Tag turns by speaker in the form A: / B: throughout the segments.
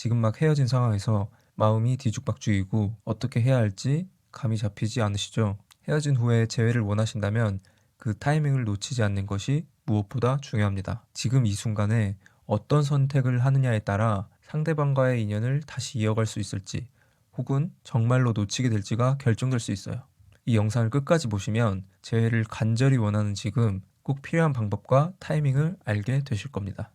A: 지금 막 헤어진 상황에서 마음이 뒤죽박죽이고 어떻게 해야 할지 감이 잡히지 않으시죠? 헤어진 후에 재회를 원하신다면 그 타이밍을 놓치지 않는 것이 무엇보다 중요합니다. 지금 이 순간에 어떤 선택을 하느냐에 따라 상대방과의 인연을 다시 이어갈 수 있을지 혹은 정말로 놓치게 될지가 결정될 수 있어요. 이 영상을 끝까지 보시면 재회를 간절히 원하는 지금 꼭 필요한 방법과 타이밍을 알게 되실 겁니다.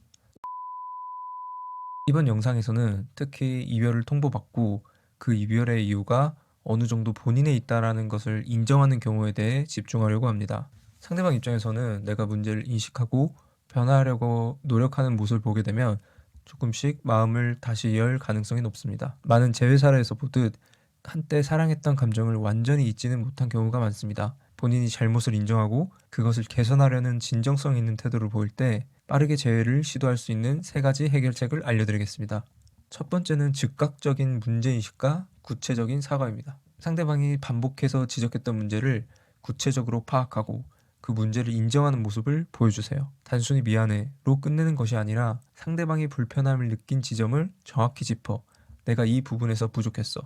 A: 이번 영상에서는 특히 이별을 통보받고 그 이별의 이유가 어느 정도 본인에 있다라는 것을 인정하는 경우에 대해 집중하려고 합니다. 상대방 입장에서는 내가 문제를 인식하고 변화하려고 노력하는 모습을 보게 되면 조금씩 마음을 다시 열 가능성이 높습니다. 많은 재회 사례에서 보듯 한때 사랑했던 감정을 완전히 잊지는 못한 경우가 많습니다. 본인이 잘못을 인정하고 그것을 개선하려는 진정성 있는 태도를 보일 때 빠르게 재회를 시도할 수 있는 3가지 해결책을 알려드리겠습니다. 첫 번째는 즉각적인 문제인식과 구체적인 사과입니다. 상대방이 반복해서 지적했던 문제를 구체적으로 파악하고 그 문제를 인정하는 모습을 보여주세요. 단순히 미안해로 끝내는 것이 아니라 상대방이 불편함을 느낀 지점을 정확히 짚어 내가 이 부분에서 부족했어.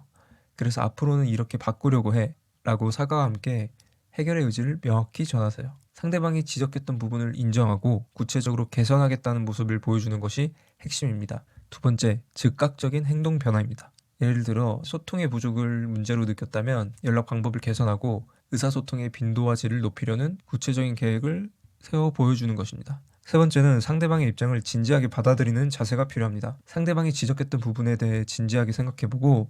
A: 그래서 앞으로는 이렇게 바꾸려고 해 라고 사과와 함께 해결의 의지를 명확히 전하세요. 상대방이 지적했던 부분을 인정하고 구체적으로 개선하겠다는 모습을 보여주는 것이 핵심입니다. 두 번째, 즉각적인 행동 변화입니다. 예를 들어 소통의 부족을 문제로 느꼈다면 연락 방법을 개선하고 의사소통의 빈도와 질을 높이려는 구체적인 계획을 세워 보여주는 것입니다. 세 번째는 상대방의 입장을 진지하게 받아들이는 자세가 필요합니다. 상대방이 지적했던 부분에 대해 진지하게 생각해보고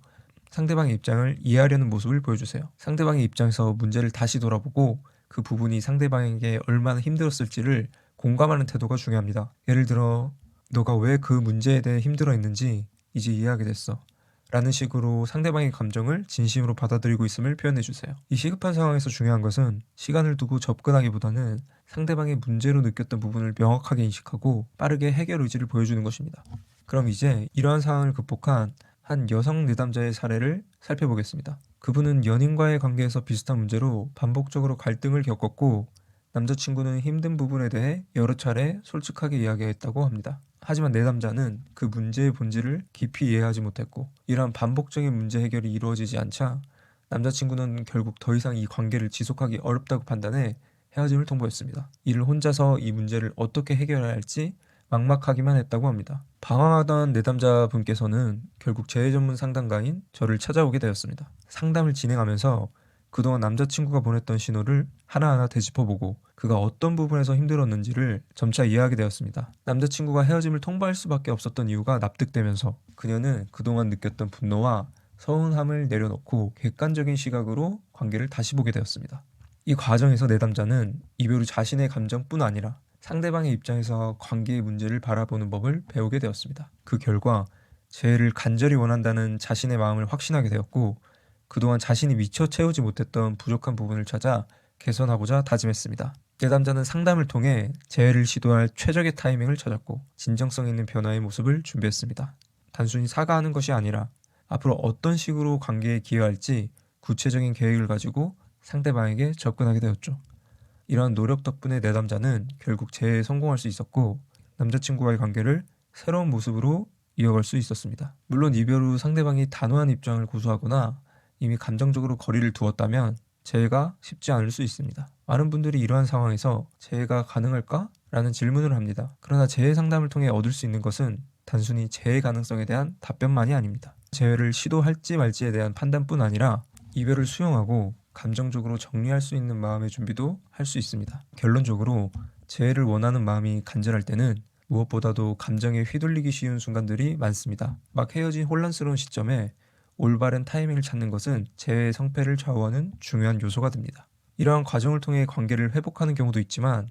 A: 상대방의 입장을 이해하려는 모습을 보여주세요. 상대방의 입장에서 문제를 다시 돌아보고 그 부분이 상대방에게 얼마나 힘들었을지를 공감하는 태도가 중요합니다. 예를 들어 너가 왜 그 문제에 대해 힘들어했는지 이제 이해하게 됐어 라는 식으로 상대방의 감정을 진심으로 받아들이고 있음을 표현해주세요. 이 시급한 상황에서 중요한 것은 시간을 두고 접근하기보다는 상대방의 문제로 느꼈던 부분을 명확하게 인식하고 빠르게 해결 의지를 보여주는 것입니다. 그럼 이제 이러한 상황을 극복한 한 여성 내담자의 사례를 살펴보겠습니다. 그분은 연인과의 관계에서 비슷한 문제로 반복적으로 갈등을 겪었고 남자친구는 힘든 부분에 대해 여러 차례 솔직하게 이야기했다고 합니다. 하지만 내담자는 그 문제의 본질을 깊이 이해하지 못했고 이러한 반복적인 문제 해결이 이루어지지 않자 남자친구는 결국 더 이상 이 관계를 지속하기 어렵다고 판단해 헤어짐을 통보했습니다. 이를 혼자서 이 문제를 어떻게 해결해야 할지 막막하기만 했다고 합니다. 방황하던 내담자분께서는 결국 재해 전문 상담가인 저를 찾아오게 되었습니다. 상담을 진행하면서 그동안 남자친구가 보냈던 신호를 하나하나 되짚어보고 그가 어떤 부분에서 힘들었는지를 점차 이해하게 되었습니다. 남자친구가 헤어짐을 통보할 수밖에 없었던 이유가 납득되면서 그녀는 그동안 느꼈던 분노와 서운함을 내려놓고 객관적인 시각으로 관계를 다시 보게 되었습니다. 이 과정에서 내담자는 이별 후 자신의 감정뿐 아니라 상대방의 입장에서 관계의 문제를 바라보는 법을 배우게 되었습니다. 그 결과 재해를 간절히 원한다는 자신의 마음을 확신하게 되었고 그동안 자신이 미처 채우지 못했던 부족한 부분을 찾아 개선하고자 다짐했습니다. 내담자는 상담을 통해 재해를 시도할 최적의 타이밍을 찾았고 진정성 있는 변화의 모습을 준비했습니다. 단순히 사과하는 것이 아니라 앞으로 어떤 식으로 관계에 기여할지 구체적인 계획을 가지고 상대방에게 접근하게 되었죠. 이러한 노력 덕분에 내담자는 결국 재해에 성공할 수 있었고 남자친구와의 관계를 새로운 모습으로 이어갈 수 있었습니다. 물론 이별 후 상대방이 단호한 입장을 고수하거나 이미 감정적으로 거리를 두었다면 재해가 쉽지 않을 수 있습니다. 많은 분들이 이러한 상황에서 재해가 가능할까? 라는 질문을 합니다. 그러나 재해 상담을 통해 얻을 수 있는 것은 단순히 재해 가능성에 대한 답변만이 아닙니다. 재해를 시도할지 말지에 대한 판단뿐 아니라 이별을 수용하고 감정적으로 정리할 수 있는 마음의 준비도 할 수 있습니다. 결론적으로 재해를 원하는 마음이 간절할 때는 무엇보다도 감정에 휘둘리기 쉬운 순간들이 많습니다. 막 헤어진 혼란스러운 시점에 올바른 타이밍을 찾는 것은 재해의 성패를 좌우하는 중요한 요소가 됩니다. 이러한 과정을 통해 관계를 회복하는 경우도 있지만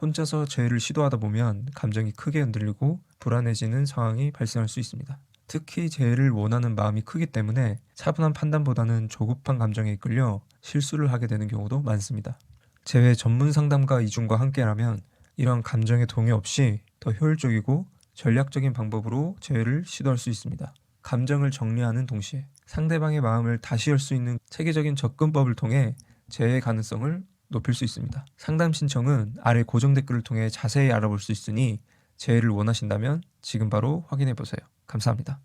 A: 혼자서 재해를 시도하다 보면 감정이 크게 흔들리고 불안해지는 상황이 발생할 수 있습니다. 특히 재해를 원하는 마음이 크기 때문에 차분한 판단보다는 조급한 감정에 이끌려 실수를 하게 되는 경우도 많습니다. 재해 전문 상담가 이중과 함께라면 이런 감정의 동요 없이 더 효율적이고 전략적인 방법으로 재해를 시도할 수 있습니다. 감정을 정리하는 동시에 상대방의 마음을 다시 열 수 있는 체계적인 접근법을 통해 재해 가능성을 높일 수 있습니다. 상담 신청은 아래 고정 댓글을 통해 자세히 알아볼 수 있으니 재해를 원하신다면 지금 바로 확인해 보세요. 감사합니다.